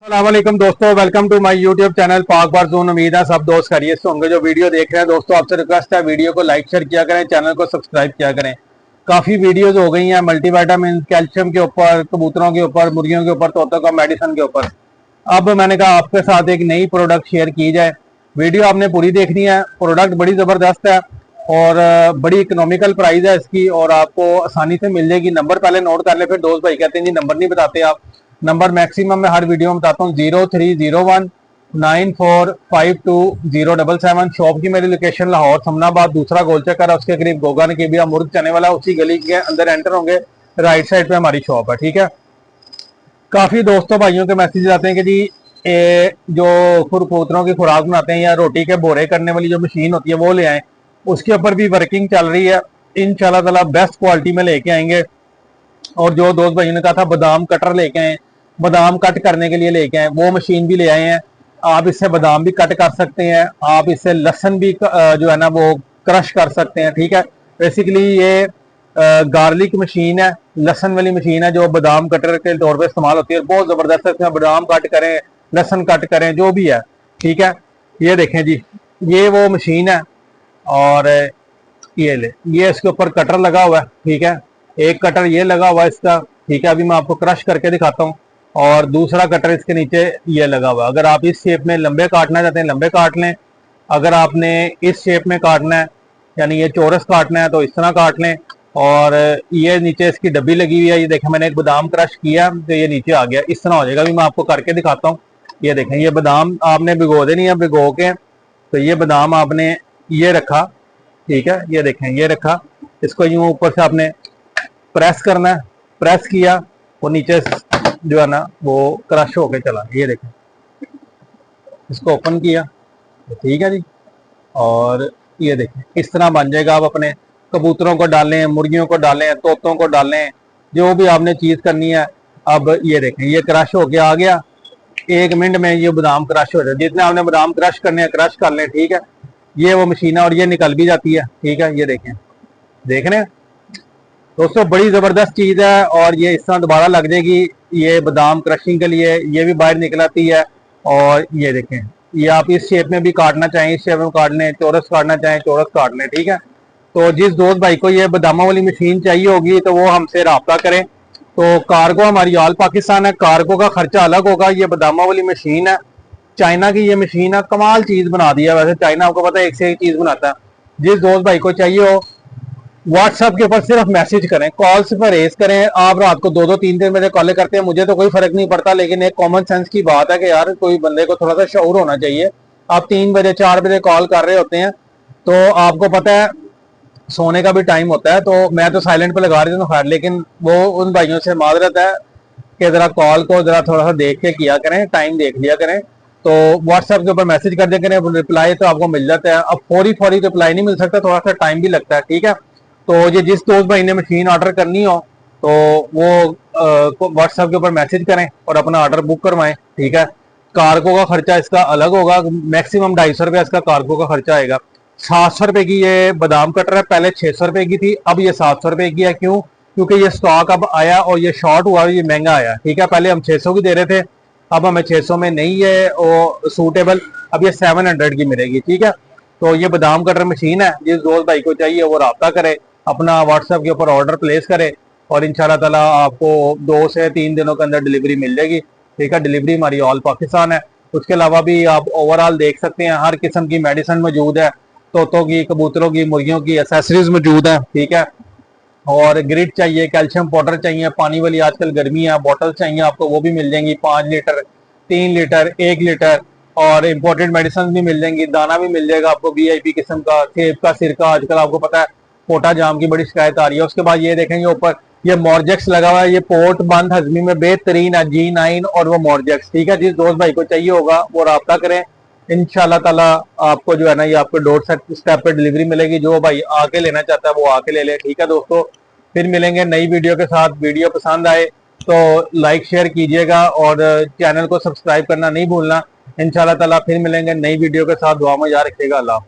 अस्सलामुअलैकुम दोस्तों, welcome to my YouTube channel पाक बार जोन। उम्मीद है सब दोस्त खैरियत से होंगे। जो वीडियो देख रहे हैं दोस्तों, आपसे रिक्वेस्ट है वीडियो को लाइक शेयर किया करें, चैनल को सब्सक्राइब किया करें। काफी वीडियोस हो गई हैं मल्टीविटामिन, कैल्शियम के ऊपर, कबूतरों के ऊपर, मुर्गियों के ऊपर, तोतों का मेडिसिन के ऊपर। अब मैंने कहा आपके साथ एक नई प्रोडक्ट शेयर की जाए। वीडियो आपने पूरी देखनी है। प्रोडक्ट बड़ी जबरदस्त है और बड़ी इकोनॉमिकल प्राइस है इसकी और आपको आसानी से मिल जाएगी। नंबर पहले नोट कर ले, फिर दोस्त भाई कहते हैं जी नंबर नहीं बताते आप। नंबर मैक्सिमम मैं हर वीडियो में बताता हूँ 030194520777। शॉप की मेरी लोकेशन लाहौर समनाबाद, दूसरा गोल चक्कर है, उसके करीब गोगा नकीबिया मुर्ग चने वाला, उसी गली के अंदर एंटर होंगे, राइट साइड पे हमारी शॉप है। ठीक है। काफी दोस्तों भाइयों के मैसेज आते हैं कि जी जो कबूतरों की खुराक बनाते हैं या रोटी के बोरे करने वाली जो मशीन होती है वो ले आए। उसके ऊपर भी वर्किंग चल रही है। इंशाल्लाह ताला बेस्ट क्वालिटी में लेके आएंगे। और जो दोस्त भाइयों ने कहा था बादाम कटर लेके आए, बादाम कट करने के लिए लेके आए, वो मशीन भी ले आए हैं। आप इससे बादाम भी कट कर सकते हैं, आप इससे लहसन भी जो है ना वो क्रश कर सकते हैं। ठीक है। बेसिकली ये गार्लिक मशीन है, लहसन वाली मशीन है जो बादाम कटर के तौर पे इस्तेमाल होती है। बहुत जबरदस्त है। इसमें बादाम कट करें, लहसन कट करें, जो भी है। ठीक है। ये देखें जी, ये वो मशीन है और ये इसके ऊपर कटर लगा हुआ है। ठीक है। एक कटर ये लगा हुआ है इसका। ठीक है। अभी मैं आपको क्रश करके दिखाता हूँ। और दूसरा कटर इसके नीचे ये लगा हुआ है। अगर आप इस शेप में लंबे काटना चाहते हैं लंबे काट लें। अगर आपने इस शेप में काटना है, यानी ये चौरस काटना है, तो इस तरह काट लें। और ये नीचे इसकी डब्बी लगी हुई है। ये देखें, मैंने एक बादाम क्रश किया तो ये नीचे आ गया, इस तरह हो जाएगा। अभी मैं आपको करके दिखाता हूँ। ये देखें, ये बादाम आपने भिगो देनी है। भिगो के तो ये बादाम आपने ये रखा। ठीक है। ये देखें, ये रखा। इसको यूं ऊपर से आपने प्रेस करना है। प्रेस किया, वो नीचे जो है ना वो क्रश होके चला। ये देखें, इसको ओपन किया तो ठीक है जी। और ये देखें, इस तरह बन जाएगा। आप अपने कबूतरों को डालें, मुर्गियों को डालें, तोतों को डालें, जो भी आपने चीज करनी है। अब ये देखें, ये क्रश होके आ गया। 1 मिनट में ये बादाम क्रश हो जाए। जितने आपने बादाम क्रश करने हैं क्रश कर लें। ठीक है। ये वो मशीन है और ये निकल भी जाती है। ठीक है। ये देखें, देख रहे हैं दोस्तों, बड़ी जबरदस्त चीज है। और ये इस तरह दोबारा लग जाएगी। ये बादाम क्रशिंग के लिए ये भी बाहर निकल आती है। और ये देखें, ये आप इस शेप में भी काटना चाहें, इस शेप में काट लें, चौरस काटना चाहें चौरस काट लें। ठीक है। तो जिस दोस्त भाई को ये बादामों वाली मशीन चाहिए होगी तो वो हमसे रब्ता करें। तो कार्गो हमारी ऑल पाकिस्तान है। कार्गो का खर्चा अलग होगा। ये बादामों वाली मशीन है, चाइना की ये मशीन है। कमाल चीज बना दी है। वैसे चाइना आपको पता है एक से एक चीज बनाता है। जिस दोस्त भाई को चाहिए हो व्हाट्सएप के ऊपर सिर्फ मैसेज करें, कॉल से परहेज करें। आप रात को 2-2 3 बजे कॉल करते हैं, मुझे तो कोई फर्क नहीं पड़ता, लेकिन एक कॉमन सेंस की बात है कि यार कोई बंदे को थोड़ा सा शऊर होना चाहिए। आप 3 बजे 4 बजे कॉल कर रहे होते हैं तो आपको पता है सोने का भी टाइम होता है। तो मैं तो साइलेंट पे लगा रही हूँ खैर, लेकिन वो उन भाइयों से माजरत है कि जरा कॉल को जरा थोड़ा सा देख के किया करें, टाइम देख लिया करें। तो व्हाट्सएप के ऊपर मैसेज कर दिया करें, रिप्लाई तो आपको मिल जाता है। अब फौरी फौरी रिप्लाई नहीं मिल सकता, थोड़ा सा टाइम भी लगता है। ठीक है। तो ये जिस दोस्त भाई ने मशीन ऑर्डर करनी हो तो वो व्हाट्सएप के ऊपर मैसेज करें और अपना ऑर्डर बुक करवाएं। ठीक है। कार्गो का खर्चा इसका अलग होगा। मैक्सिमम 250 रुपया इसका कार्गो का खर्चा आएगा। 700 रुपए की ये बादाम कटर है। पहले 600 रुपए की थी, अब ये 700 रुपए की है। क्यों? क्योंकि ये स्टॉक अब आया और ये शॉर्ट हुआ, ये महंगा आया। ठीक है। पहले हम 600 की दे रहे थे, अब हमें 600 में नहीं है वो सूटेबल, अब ये 700 की मिलेगी। ठीक है। तो ये बादाम कटर मशीन है। जिस दोस्त भाई को चाहिए वो रब्ता करे, अपना व्हाट्सएप के ऊपर ऑर्डर प्लेस करे और इंशाल्लाह ताला आपको 2 से 3 दिनों के अंदर डिलीवरी मिल जाएगी। ठीक है। डिलीवरी हमारी ऑल पाकिस्तान है। उसके अलावा भी आप ओवरऑल देख सकते हैं, हर किस्म की मेडिसिन मौजूद है। तोतों की, कबूतरों की, मुर्गियों की एसेसरीज मौजूद है। ठीक है। और ग्रिड चाहिए, कैल्शियम पाउडर चाहिए, पानी वाली आजकल गर्मी है, बॉटल चाहिए आपको, वो भी मिल जाएंगी। 5 लीटर, 3 लीटर, 1 लीटर। और इम्पोर्टेड मेडिसिन भी मिल जाएंगी। दाना भी मिल जाएगा आपको VIP किस्म का, सेब का सिरका। आजकल आपको पता है पोटा जाम की बड़ी शिकायत आ रही है। उसके बाद ये देखेंगे ऊपर ये मॉर्जेक्स लगा हुआ है। ये पोर्ट बंद हजमी में बेहतरीन है, G9 और वो मॉर्जेक्स। ठीक है। जिस दोस्त भाई को चाहिए होगा वो रब्ता करें। इंशाल्लाह ताला आपको जो है ना ये आपको डोर स्टेप पे डिलीवरी मिलेगी। जो भाई आके लेना चाहता है वो आके ले ले। ठीक है दोस्तों, फिर मिलेंगे नई वीडियो के साथ। वीडियो पसंद आए तो लाइक शेयर कीजिएगा और चैनल को सब्सक्राइब करना नहीं भूलना। इंशाल्लाह ताला फिर मिलेंगे नई वीडियो के साथ। दुआ में याद रखिएगा। अल्लाह।